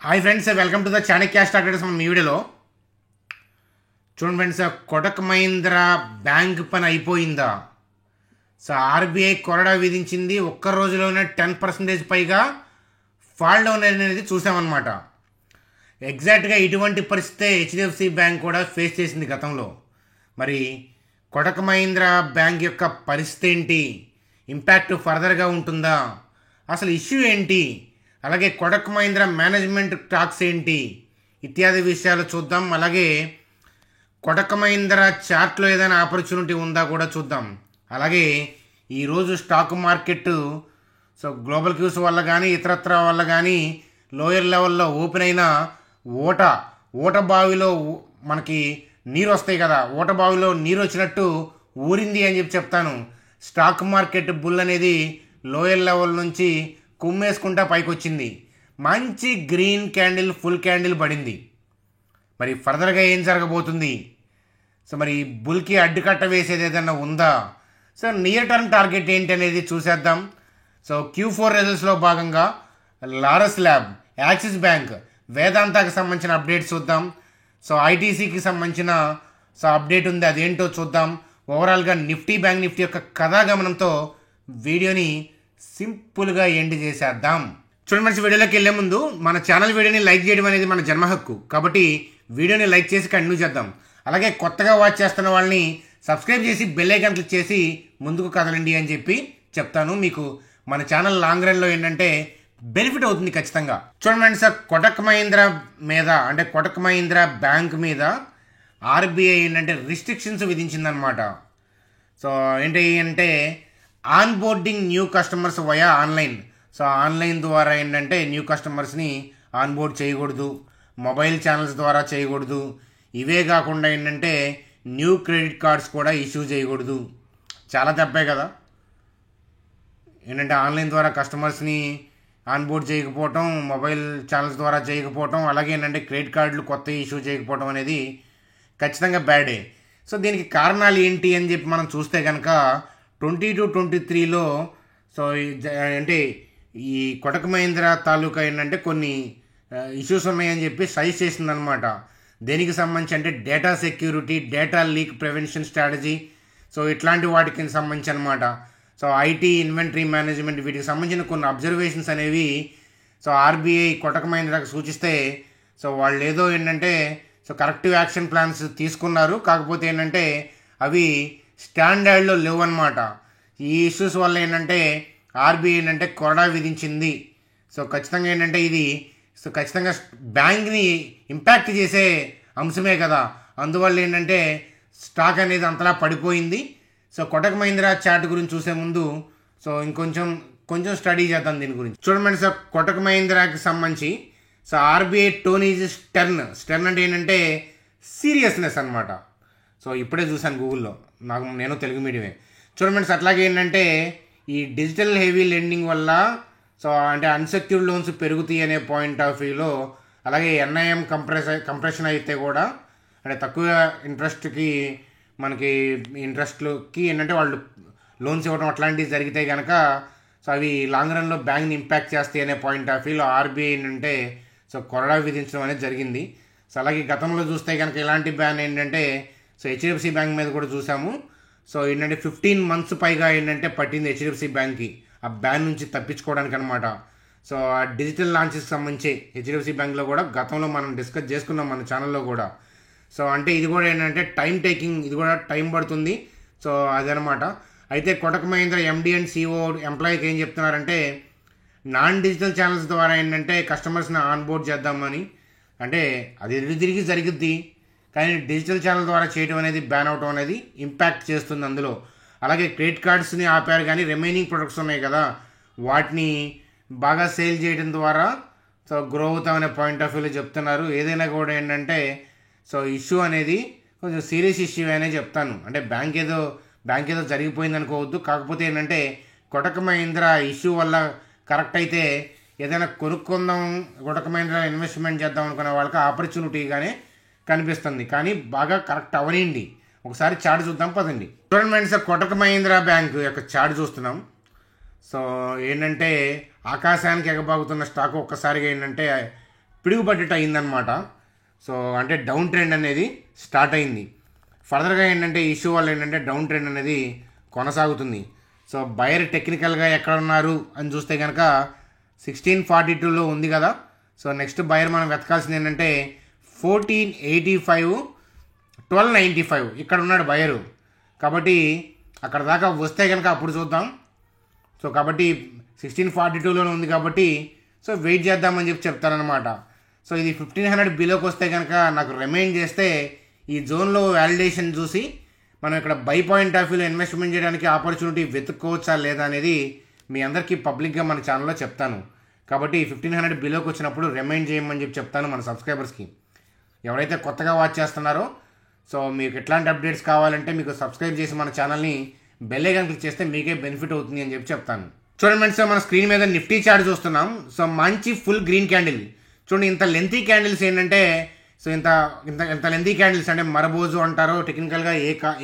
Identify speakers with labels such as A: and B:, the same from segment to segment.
A: Hi friends, welcome to the Chanakya stock traders. మన వీడియోలో చూడండి ఫ్రెండ్స్, కోటక్ మహీంద్రా బ్యాంక్ పని అయిపోయిందా? సో ఆర్బీఐ కొరడా విధించింది. ఒక్క రోజులోనే 10% పైగా ఫాల్ డౌన్ అనేది చూసామన్నమాట. ఎగ్జాక్ట్గా ఇటువంటి పరిస్థితే హెచ్డిఎఫ్సి బ్యాంక్ కూడా ఫేస్ చేసింది గతంలో. మరి కోటక్ మహీంద్రా బ్యాంక్ యొక్క పరిస్థితి ఏంటి? ఇంపాక్ట్ ఫర్దర్గా ఉంటుందా? అసలు ఇష్యూ ఏంటి? అలాగే కోటక్ మహీంద్రా మేనేజ్మెంట్ టాక్స్ ఏంటి? ఇత్యాది విషయాలు చూద్దాం. అలాగే కోటక్ మహీంద్రా చార్ట్లో ఏదైనా ఆపర్చునిటీ ఉందా కూడా చూద్దాం. అలాగే ఈరోజు స్టాక్ మార్కెట్ గ్లోబల్ క్యూస్ వల్ల కానీ ఇతరత్ర వల్ల కానీ లోయర్ లెవెల్లో ఓపెన్ అయిన ఓట బావిలో మనకి నీరు వస్తాయి కదా, ఓట బావిలో నీరు వచ్చినట్టు ఊరింది అని చెప్తాను. స్టాక్ మార్కెట్ బుల్ అనేది లోయర్ లెవెల్ నుంచి కుమ్మేసుకుంటా పైకి వచ్చింది. మంచి గ్రీన్ క్యాండిల్, ఫుల్ క్యాండిల్ పడింది. మరి ఫర్దర్గా ఏం జరగబోతుంది? మరి బుల్కి అడ్డుకట్ట వేసేది ఏదన్నా ఉందా? నియర్ టర్మ్ టార్గెట్ ఏంటి అనేది చూసేద్దాం. Q4 రిజల్ట్స్లో భాగంగా లారస్ ల్యాబ్, యాక్సిస్ బ్యాంక్, వేదాంతకి సంబంధించిన అప్డేట్స్ చూద్దాం. ఐటీసీకి సంబంధించిన అప్డేట్ ఉంది, అదేంటో చూద్దాం. ఓవరాల్గా నిఫ్టీ, బ్యాంక్ నిఫ్టీ యొక్క కథాగమనంతో వీడియోని సింపుల్గా ఎండ్ చేసేద్దాం. చూడండి మంచి వీడియోలోకి వెళ్ళే ముందు మన ఛానల్ వీడియోని లైక్ చేయడం అనేది మన జన్మ హక్కు, కాబట్టి వీడియోని లైక్ చేసి కంటిన్యూ చేద్దాం. అలాగే కొత్తగా వాచ్ చేస్తున్న వాళ్ళని సబ్స్క్రైబ్ చేసి బెల్ ఐకాన్ క్లిక్ చేసి ముందుకు కదలండి అని చెప్తాను. మీకు మన ఛానల్ లాంగ్ రన్లో ఏంటంటే బెనిఫిట్ అవుతుంది ఖచ్చితంగా. చూడండి సార్, కోటక్ మహీంద్రా మీద అంటే కోటక్ మహీంద్రా బ్యాంక్ మీద ఆర్బీఐ ఏంటంటే రిస్ట్రిక్షన్స్ విధించిందనమాట. ఏంటి అంటే on boarding new customers via online. Online ద్వారా ఏంటంటే న్యూ కస్టమర్స్ని ఆన్ బోర్డ్ చేయకూడదు, మొబైల్ ఛానల్స్ ద్వారా చేయకూడదు. ఇవే కాకుండా ఏంటంటే న్యూ క్రెడిట్ కార్డ్స్ కూడా ఇష్యూ చేయకూడదు. చాలా తప్పే కదా. ఏంటంటే ఆన్లైన్ ద్వారా కస్టమర్స్ని ఆన్ బోర్డ్ చేయకపోవటం, మొబైల్ ఛానల్స్ ద్వారా చేయకపోవటం, అలాగే ఏంటంటే క్రెడిట్ కార్డులు కొత్త ఇష్యూ చేయకపోవటం అనేది ఖచ్చితంగా బ్యాడే. దీనికి కారణాలు ఏంటి అని మనం చూస్తే కనుక 2022-23లో అంటే ఈ కోటక్ మహీంద్రా తాలూకా ఏంటంటే కొన్ని ఇష్యూస్ ఉన్నాయని సజెస్ట్ చేసిందనమాట. దేనికి సంబంధించి అంటే data security, data leak prevention strategy, ఇట్లాంటి వాటికి సంబంధించి అనమాట. ఐటీ, ఇన్వెంటరీ మేనేజ్మెంట్, వీటికి సంబంధించిన కొన్ని అబ్జర్వేషన్స్ అనేవి ఆర్బీఐ కోటక్ మహీంద్రాకి సూచిస్తే వాళ్ళు ఏదో ఏంటంటే కరెక్టివ్ యాక్షన్ ప్లాన్స్ తీసుకున్నారు. కాకపోతే ఏంటంటే అవి స్టాండర్డ్లో లేవు అనమాట. ఈ ఇష్యూస్ వల్ల ఏంటంటే ఆర్బీఐ ఏంటంటే కొరడా విధించింది. ఖచ్చితంగా ఏంటంటే ఇది ఖచ్చితంగా బ్యాంక్ని ఇంపాక్ట్ చేసే అంశమే కదా. అందువల్ల ఏంటంటే స్టాక్ అనేది అంతలా పడిపోయింది. కోటక్ మహీంద్రా చార్ట్ గురించి చూసే ముందు కొంచెం స్టడీ చేద్దాం దీని గురించి. చూడండి కోటక్ మహీంద్రాకి సంబంధించి ఆర్బీఐ టోన్ ఈజ్ స్టర్న్ అంటే ఏంటంటే సీరియస్నెస్ అనమాట. ఇప్పుడే చూశాను గూగుల్లో, నేను తెలుగు మీడియమే. చూడండి అట్లాగే ఏంటంటే ఈ డిజిటల్ హెవీ లెండింగ్ వల్ల అంటే అన్సెక్యూర్డ్ లోన్స్ పెరుగుతాయి అనే పాయింట్ ఆఫ్ వ్యూలో, అలాగే ఎన్ఐఎం కంప్రెషన్ అయితే కూడా అంటే తక్కువ ఇంట్రెస్ట్కి మనకి ఇంట్రెస్ట్లకి ఏంటంటే వాళ్ళు లోన్స్ ఇవ్వడం అట్లాంటివి జరిగితే కనుక అవి లాంగ్ రన్లో బ్యాంక్ని ఇంపాక్ట్ చేస్తాయి అనే పాయింట్ ఆఫ్ వ్యూలో ఆర్బీఐ అంటే కొరడా విధించడం అనేది జరిగింది. అలాగే గతంలో చూస్తే కనుక ఇలాంటి బ్యాన్ ఏంటంటే హెచ్డిఎఫ్సి బ్యాంక్ మీద కూడా చూసాము. ఏంటంటే 15 months పైగా ఏంటంటే పట్టింది హెచ్డిఎఫ్సి బ్యాంక్కి ఆ బ్యాన్ నుంచి తప్పించుకోవడానికి అనమాట. ఆ డిజిటల్ లాంచెస్కి సంబంధించి హెచ్డిఎఫ్సి బ్యాంక్లో కూడా గతంలో మనం డిస్కస్ చేసుకున్నాం మన ఛానల్లో కూడా. అంటే ఇది కూడా ఏంటంటే టైం టేకింగ్, ఇది కూడా టైం పడుతుంది. అదనమాట. అయితే Kotak Mahindra MD and CEO ఎంప్లాయీకి ఏం చెప్తున్నారంటే నాన్ డిజిటల్ ఛానల్స్ ద్వారా ఏంటంటే కస్టమర్స్ని ఆన్ బోర్డ్ చేద్దామని, అంటే అది తిరిగి జరుగుద్ది, కానీ డిజిటల్ ఛానల్ ద్వారా చేయడం అనేది బ్యాన్ అవడం అనేది ఇంపాక్ట్ చేస్తుంది అందులో. అలాగే క్రెడిట్ కార్డ్స్ని ఆపారు, కానీ రిమైనింగ్ ప్రొడక్ట్స్ ఉన్నాయి కదా వాటిని బాగా సేల్ చేయడం ద్వారా గ్రో అవుతామనే పాయింట్ ఆఫ్ వ్యూలో చెప్తున్నారు. ఏదైనా కూడా ఏంటంటే ఇష్యూ అనేది కొంచెం సీరియస్ ఇష్యూ అనే చెప్తాను. అంటే బ్యాంక్ ఏదో జరిగిపోయింది అనుకోవద్దు. కాకపోతే ఏంటంటే కోటక్ మహీంద్రా ఇష్యూ వల్ల కరెక్ట్ అయితే ఏదైనా కొనుక్కుందాం, కోటక్ మహీంద్రా ఇన్వెస్ట్మెంట్ చేద్దాం అనుకునే వాళ్ళకి ఆపర్చునిటీగానే కనిపిస్తుంది. కానీ బాగా కరెక్ట్ అవనిండి. ఒకసారి చార్ట్ చూద్దాం పదండి. చూడండి కోటక్ మహీంద్రా బ్యాంక్ యొక్క చార్ట్ చూస్తున్నాం. ఏంటంటే ఆకాశానికి ఎగబాగుతున్న స్టాక్ ఒక్కసారిగా ఏంటంటే పిడుగుపడ్డట్టు అయిందనమాట. సో అంటే డౌన్ ట్రెండ్ అనేది స్టార్ట్ అయింది. ఫర్దర్గా ఏంటంటే ఇష్యూ వల్ల ఏంటంటే డౌన్ ట్రెండ్ అనేది కొనసాగుతుంది. సో బయర్ టెక్నికల్గా ఎక్కడ ఉన్నారు అని చూస్తే కనుక 1642లో ఉంది కదా. సో నెక్స్ట్ బయర్ మనం వెతకాల్సింది ఏంటంటే 1485, 1295 ఇక్కడ ఉన్నాడు బయరు. కాబట్టి అక్కడ దాకా వస్తే కనుక అప్పుడు చూద్దాం. సో కాబట్టి 1642లోనే ఉంది కాబట్టి సో వెయిట్ చేద్దామని చెప్తారనమాట. సో ఇది 1500 బిలోకి వస్తే కనుక నాకు రిమైండ్ చేస్తే ఈ జోన్లో వ్యాలిడేషన్ చూసి మనం ఇక్కడ బై పాయింట్ ఆఫ్ వ్యూలో ఇన్వెస్ట్మెంట్ చేయడానికి ఆపర్చునిటీ వెతుక్కోవచ్చా లేదా అనేది మీ అందరికీ పబ్లిక్గా మన ఛానల్లో చెప్తాను. కాబట్టి 1500 బిలోకి వచ్చినప్పుడు రిమైండ్ చేయమని చెప్తాను మన సబ్స్క్రైబర్స్కి. ఎవరైతే కొత్తగా వాచ్ చేస్తున్నారో సో మీకు ఎట్లాంటి అప్డేట్స్ కావాలంటే మీకు సబ్స్క్రైబ్ చేసి మన ఛానల్ని బెల్ ఐకాన్ క్లిక్ చేస్తే మీకే బెనిఫిట్ అవుతుంది అని చెప్తాను. చూడండి ఫ్రెండ్స్, మన స్క్రీన్ మీద నిఫ్టీ చార్ట్ చూస్తున్నాం. సో మంచి ఫుల్ గ్రీన్ క్యాండిల్ చూడండి. ఇంత లెంతీ క్యాండిల్స్ ఏంటంటే సో ఇంత లెంతీ క్యాండిల్స్ అంటే మరబోజు అంటారో టెక్నికల్గా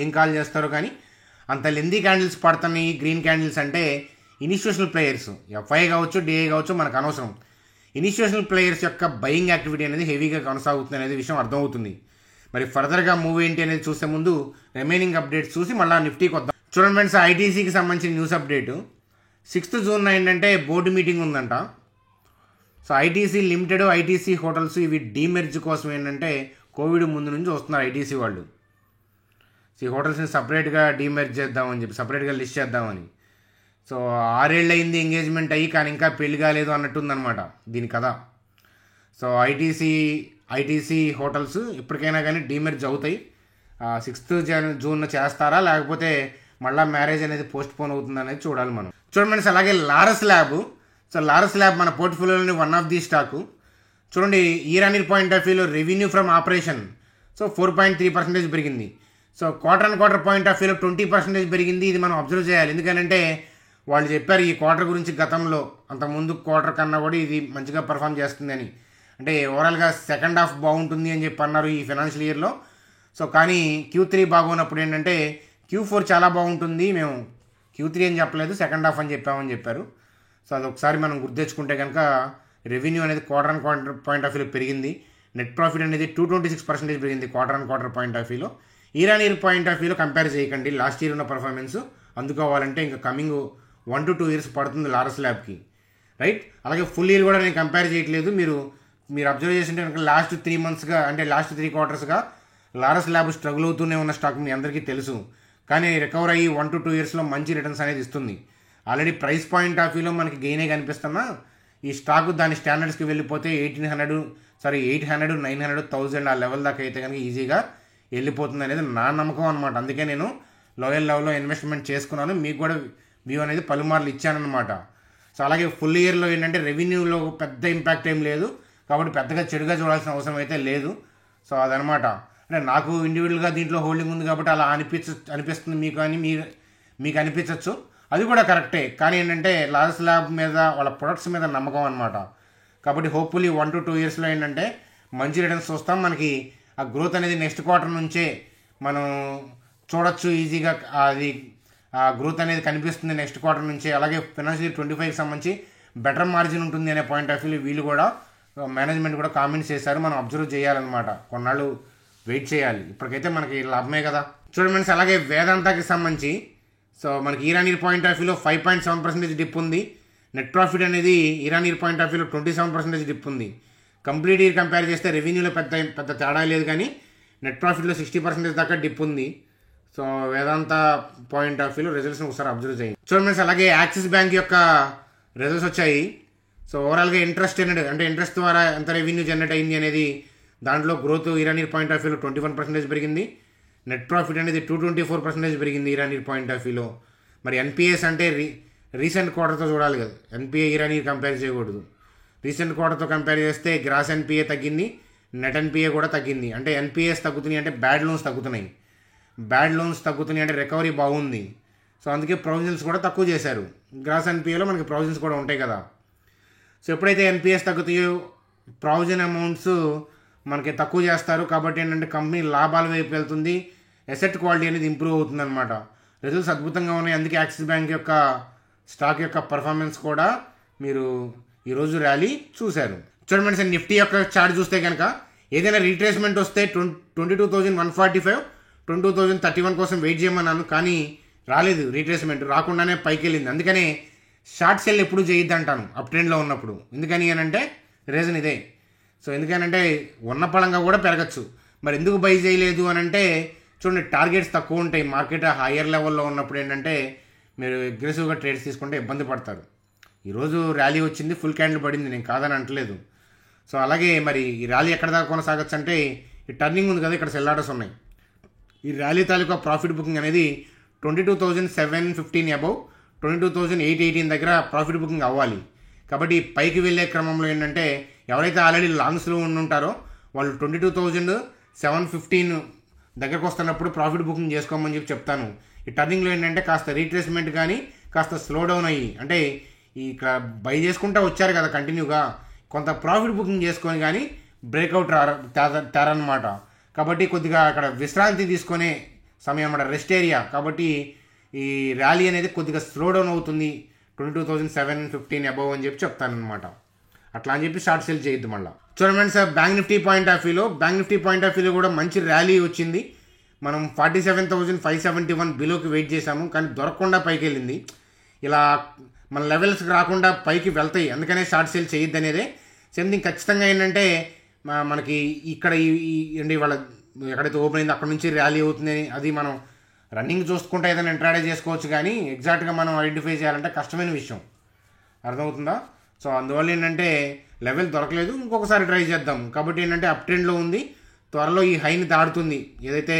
A: ఏం కాల్ చేస్తారో కానీ అంత లెంతీ క్యాండిల్స్ పడుతున్నాయి గ్రీన్ క్యాండిల్స్ అంటే ఇన్స్టిట్యూషనల్ ప్లేయర్స్, ఎఫ్ఐ కావచ్చు డిఐ కావచ్చు మనకు అనవసరం. ఇన్స్టిట్యూషనల్ ప్లేయర్స్ యొక్క బయింగ్ యాక్టివిటీ అనేది హెవీగా కొనసాగుతుంది అనేది విషయం అర్థమవుతుంది. మరి ఫర్దర్గా మూవ్ ఏంటి అనేది చూసే ముందు రిమైనింగ్ అప్డేట్స్ చూసి మళ్ళీ నిఫ్టీకి వద్దాం. చూడండి ఫ్రెండ్స్, ఐటీసీకి సంబంధించిన న్యూస్ అప్డేటు 6th జూన్ ఏంటంటే బోర్డు మీటింగ్ ఉందంట. So ITC limited, ITC hotels ఇవి డీమెర్జ్ కోసం ఏంటంటే కోవిడ్ ముందు నుంచి వస్తున్నారు ఐటీసీ వాళ్ళు. ఈ హోటల్స్ని సపరేట్గా డీమెర్జ్ చేద్దామని సపరేట్గా లిస్ట్ చేద్దామని. సో 6 ఏళ్ళు అయింది ఎంగేజ్మెంట్ అయ్యి కానీ ఇంకా పెళ్లి కాలేదు అన్నట్టుందనమాట దీని కథ. సో ఐటీసీ హోటల్స్ ఇప్పటికైనా కానీ డీమెర్జ్ అవుతాయి. 6th జూన్ చేస్తారా లేకపోతే మళ్ళీ మ్యారేజ్ అనేది పోస్ట్ పోన్ అవుతుంది అనేది చూడాలి మనం. చూడండి అలాగే Laurus lab. So Laurus lab మన పోర్ట్ఫోలియోలోని వన్ ఆఫ్ ది స్టాకు. చూడండి year on year point of వ్యూలో రెవెన్యూ ఫ్రమ్ ఆపరేషన్ సో 4.3% పెరిగింది. సో క్వార్టర్ పాయింట్ ఆఫ్ వ్యూలో 20% పెరిగింది. ఇది మనం అబ్జర్వ్ చేయాలి. ఎందుకంటే వాళ్ళు చెప్పారు ఈ క్వార్టర్ గురించి గతంలో అంతకుముందు క్వార్టర్ కన్నా కూడా ఇది మంచిగా పర్ఫామ్ చేస్తుంది అని. అంటే ఓవరాల్గా సెకండ్ హాఫ్ బాగుంటుంది అని చెప్పి అన్నారు ఈ ఫైనాన్షియల్ ఇయర్లో. సో కానీ Q3 బాగున్నప్పుడు ఏంటంటే Q4 చాలా బాగుంటుంది, మేము Q3 అని చెప్పలేదు సెకండ్ హాఫ్ అని చెప్పారు. సో అది ఒకసారి మనం గుర్తెచ్చుకుంటే కనుక రెవెన్యూ అనేది క్వార్టర్ పాయింట్ ఆఫ్ వ్యూలో పెరిగింది. నెట్ ప్రాఫిట్ అనేది 226% పెరిగింది క్వార్టర్ పాయింట్ ఆఫ్ వ్యూలో. Year on year point of వ్యూలో కంపేర్ చేయకండి. లాస్ట్ ఇయర్ ఉన్న పర్ఫార్మెన్స్ అందుకోవాలంటే ఇంకా కమింగ్ 1 to 2 years పడుతుంది లారస్ ల్యాబ్కి, రైట్. అలాగే ఫుల్ ఇయర్ కూడా నేను కంపేర్ చేయట్లేదు. మీరు అబ్జర్వ్ చేస్తుంటే కనుక లాస్ట్ 3 monthsగా అంటే లాస్ట్ 3 quartersగా లారస్ ల్యాబ్ స్ట్రగుల్ అవుతూనే ఉన్న స్టాక్ మీ అందరికీ తెలుసు. కానీ రికవర్ అయ్యి 1 to 2 yearsలో మంచి రిటర్న్స్ అనేది ఇస్తుంది. ఆల్రెడీ ప్రైస్ పాయింట్ ఆఫ్ వ్యూలో మనకి గెయినే కనిపిస్తున్నా ఈ స్టాక్ దాని స్టాండర్డ్స్కి వెళ్ళిపోతే 800, 900, 1000 ఆ లెవెల్ దాకా అయితే కనుక ఈజీగా వెళ్ళిపోతుంది అనేది నా నమ్మకం అనమాట. అందుకే నేను లోయర్ లెవెల్లో ఇన్వెస్ట్మెంట్ చేసుకున్నాను. మీకు కూడా వ్యూ అనేది పలుమార్లు ఇచ్చానమాట. సో అలాగే ఫుల్ ఇయర్లో ఏంటంటే రెవెన్యూలో పెద్ద ఇంపాక్ట్ ఏం లేదు కాబట్టి పెద్దగా చెడుగా చూడాల్సిన అవసరం అయితే లేదు. సో అదనమాట. అంటే నాకు ఇండివిజువల్గా దీంట్లో హోల్డింగ్ ఉంది కాబట్టి అలా అనిపిస్తుంది మీకు అనిపించవచ్చు. అది కూడా కరెక్టే. కానీ ఏంటంటే లారస్ ల్యాబ్ మీద వాళ్ళ ప్రొడక్ట్స్ మీద నమ్మకం అనమాట. కాబట్టి హోప్ఫుల్లీ 1 to 2 yearsలో ఏంటంటే మంచి రిటర్న్స్ చూస్తాం. మనకి ఆ గ్రోత్ అనేది నెక్స్ట్ క్వార్టర్ నుంచే మనం చూడొచ్చు ఈజీగా. అది ఆ గ్రోత్ అనేది కనిపిస్తుంది నెక్స్ట్ క్వార్టర్ నుంచే. అలాగే ఫైనాన్షియల్ 25కి సంబంధించి బెటర్ మార్జిన్ ఉంటుంది అనే పాయింట్ ఆఫ్ వ్యూ వీళ్ళు కూడా మేనేజ్మెంట్ కూడా కామెంట్స్ చేశారు. మనం అబ్జర్వ్ చేయాలన్నమాట, కొన్నాళ్ళు వెయిట్ చేయాలి. ఇప్పటికైతే మనకి లాభమే కదా. చూడండి అలాగే వేదాంతకి సంబంధించి సో మనకి year on year point of వ్యూలో 5.7% డిప్ ఉంది. నెట్ ప్రాఫిట్ అనేది year on year point of వ్యూలో 27% డిప్ ఉంది. కంప్లీట్ ఇయర్ కంపేర్ చేస్తే రెవెన్యూలో పెద్ద తేడా లేదు కానీ నెట్ ప్రాఫిట్లో 60% దాకా డిప్ ఉంది. సో వేదాంత పాయింట్ ఆఫ్ వ్యూలో రిజల్ట్స్ని ఒకసారి అబ్జర్వ్ చేయండి. చూడండి అలాగే యాక్సిస్ బ్యాంక్ యొక్క రిజల్ట్స్ వచ్చాయి. సో ఓవరాల్గా ఇంట్రెస్ట్ ద్వారా ఎంత రెవెన్యూ జనరేట్ అయింది అనేది దాంట్లో growth year on year point of వ్యూలో 21% పెరిగింది. నెట్ ప్రాఫిట్ అనేది 224% పెరిగింది year on year point of వ్యూలో. మరి ఎన్పిఎస్ అంటే రీసెంట్ క్వార్టర్తో చూడాలి కదా, NPA year on year compare చేయకూడదు. రీసెంట్ క్వార్టర్తో కంపేర్ చేస్తే గ్రాస్ ఎన్పిఏ తగ్గింది, నెట్ ఎన్పిఏ కూడా తగ్గింది. అంటే ఎన్పిఎస్ తగ్గుతున్నాయి అంటే బ్యాడ్ లోన్స్ తగ్గుతున్నాయి, బ్యాడ్ లోన్స్ తగ్గుతున్నాయి అంటే రికవరీ బాగుంది. సో అందుకే ప్రొవిజన్స్ కూడా తక్కువ చేశారు. గ్రాస్ ఎన్పిఏలో మనకి ప్రొవిజన్స్ కూడా ఉంటాయి కదా. సో ఎప్పుడైతే ఎన్పిఎస్ తగ్గుతాయో ప్రొవిజన్ అమౌంట్స్ మనకి తక్కువ చేస్తారు. కాబట్టి ఏంటంటే కంపెనీ లాభాల వైపు వెళ్తుంది, అసెట్ క్వాలిటీ అనేది ఇంప్రూవ్ అవుతుంది అనమాట. రిజల్ట్స్ అద్భుతంగా ఉన్నాయి. అందుకే యాక్సిస్ బ్యాంక్ యొక్క స్టాక్ యొక్క పర్ఫార్మెన్స్ కూడా మీరు ఈరోజు ర్యాలీ చూశారు. చూడండి ఫ్రెండ్స్, నిఫ్టీ యొక్క చార్ట్ చూస్తే కనుక ఏదైనా రీట్రేస్మెంట్ వస్తే 22,145 22,031 కోసం వెయిట్ చేయమన్నాను, కానీ రాలేదు. రీట్రేస్మెంట్ రాకుండానే పైకి వెళ్ళింది. అందుకనే షార్ట్ సెల్ ఎప్పుడు చేయొద్దు అంటాను అప్ ట్రెండ్లో ఉన్నప్పుడు. ఎందుకని అంటే రీజన్ ఇదే. సో ఎందుకనంటే ఉన్న పళంగా కూడా పెరగచ్చు. మరి ఎందుకు బై చేయలేదు అని అంటే చూడండి, టార్గెట్స్ తక్కువ ఉంటాయి. మార్కెట్ హయ్యర్ లెవెల్లో ఉన్నప్పుడు ఏంటంటే మీరు అగ్రెసివ్గా ట్రేడ్స్ తీసుకుంటే ఇబ్బంది పడతారు. ఈరోజు ర్యాలీ వచ్చింది, ఫుల్ క్యాండిల్ పడింది, నేను కాదని అంటలేదు. సో అలాగే మరి ఈ ర్యాలీ ఎక్కడ దాకా కొనసాగచ్చు అంటే ఈ టర్నింగ్ ఉంది కదా, ఇక్కడ సెల్ ఆర్డర్స్ ఉన్నాయి. ఈ ర్యాలీ తాలూకా ప్రాఫిట్ బుకింగ్ అనేది 22,715 అబౌవ్ 22,818 దగ్గర ప్రాఫిట్ బుకింగ్ అవ్వాలి. కాబట్టి పైకి వెళ్ళే క్రమంలో ఏంటంటే ఎవరైతే ఆల్రెడీ లాంగ్స్లో ఉండుంటారో వాళ్ళు 22,715 దగ్గరకు వస్తున్నప్పుడు ప్రాఫిట్ బుకింగ్ చేసుకోమని చెప్తాను. ఈ టర్నింగ్లో ఏంటంటే కాస్త రీట్రేస్మెంట్ కానీ కాస్త స్లో డౌన్ అయ్యి, అంటే ఇక్కడ బై చేసుకుంటూ వచ్చారు కదా కంటిన్యూగా, కొంత ప్రాఫిట్ బుకింగ్ చేసుకొని కానీ బ్రేక్అవుట్ తేరనమాట. కాబట్టి కొద్దిగా అక్కడ విశ్రాంతి తీసుకునే సమయం అన్నమాట, రెస్ట్ ఏరియా. కాబట్టి ఈ ర్యాలీ అనేది కొద్దిగా స్లో డౌన్ అవుతుంది 22,715 అబౌవ్ అని చెప్తాను అనమాట. అట్లా అని చెప్పి షార్ట్ సేల్ చేయొద్దు. మళ్ళీ చూడండి friends, bank Nifty point of వ్యూలో కూడా మంచి ర్యాలీ వచ్చింది. మనం 47,571 బిలోకి వెయిట్ చేసాము, కానీ దొరకకుండా పైకి వెళ్ళింది. ఇలా మన లెవెల్స్కి రాకుండా పైకి వెళ్తాయి, అందుకనే షార్ట్ సేల్ చేయొద్దు అనేదే. సంథింగ్ ఖచ్చితంగా ఏంటంటే మనకి ఇక్కడ ఈ వాళ్ళ ఎక్కడైతే ఓపెన్ అయిందో అక్కడ నుంచి ర్యాలీ అవుతుంది, అది మనం రన్నింగ్ చూసుకుంటే ఏదైనా ఇంట్రాడే చేసుకోవచ్చు, కానీ ఎగ్జాక్ట్గా మనం ఐడెంటిఫై చేయాలంటే కష్టమైన విషయం. అర్థమవుతుందా? సో అందువల్ల ఏంటంటే లెవెల్ దొరకలేదు, ఇంకొకసారి ట్రై చేద్దాం. కాబట్టి ఏంటంటే అప్ ట్రెండ్లో ఉంది, త్వరలో ఈ హైని దాటుతుంది. ఏదైతే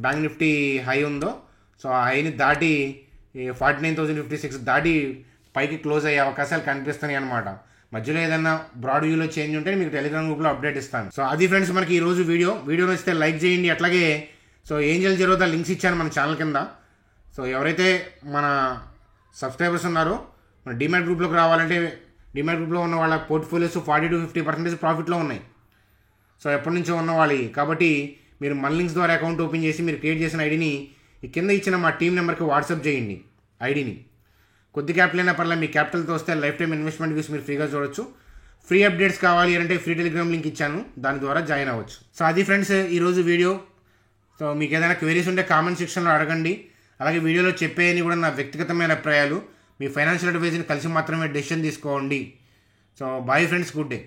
A: బ్యాంక్ నిఫ్టీ హై ఉందో సో ఆ హైని దాటి 49,056 దాటి పైకి క్లోజ్ అయ్యే అవకాశాలు కనిపిస్తున్నాయి అనమాట. మధ్యలో ఏదైనా బ్రాడ్ వ్యూలో చేంజ్ ఉంటే మీకు టెలిగ్రామ్ గ్రూప్లో అప్డేట్ ఇస్తాను. సో అది ఫ్రెండ్స్ మనకి ఈరోజు వీడియో నచ్చితే లైక్ చేయండి. అట్లాగే సో ఏంజల్ జీరోదా లింక్స్ ఇచ్చాను మన ఛానల్ కింద. సో ఎవరైతే మన సబ్స్క్రైబర్స్ ఉన్నారో మన డిమాట్ గ్రూప్లోకి రావాలంటే డిమాట్ గ్రూప్లో ఉన్న వాళ్ళ పోర్ట్ఫోలియోస్ 40-50% ప్రాఫిట్లో ఉన్నాయి. సో ఎప్పటి నుంచో ఉన్న వాళ్ళు. కాబట్టి మీరు మన లింక్స్ ద్వారా అకౌంట్ ఓపెన్ చేసి మీరు క్రియేట్ చేసిన ఐడిని ఈ కింద ఇచ్చిన మా టీం నెంబర్కి వాట్సాప్ చేయండి. ఐడిని కొద్ది క్యాపిటల్ అయినా పర్లేదు, మీ క్యాపిటల్తో వస్తే లైఫ్ టైం ఇన్వెస్ట్మెంట్ వ్యూస్ మీరు ఫ్రీగా చూడొచ్చు. ఫ్రీ అప్డేట్స్ కావాలి అంటే ఫ్రీ టెలిగ్రామ్ లింక్ ఇచ్చాను, దాని ద్వారా జాయిన్ అవ్వచ్చు. సో అది ఫ్రెండ్స్ ఈరోజు వీడియో. సో మీకు ఏదైనా క్వెరీస్ ఉంటే కామెంట్ సెక్షన్లో అడగండి. అలాగే వీడియోలో చెప్పేయని కూడా నా వ్యక్తిగతమైన అభిప్రాయాలు. మీ ఫైనాన్షియల్ అడ్వైజర్ని కలిసి మాత్రమే డెసిషన్ తీసుకోండి. So bye friends, good day.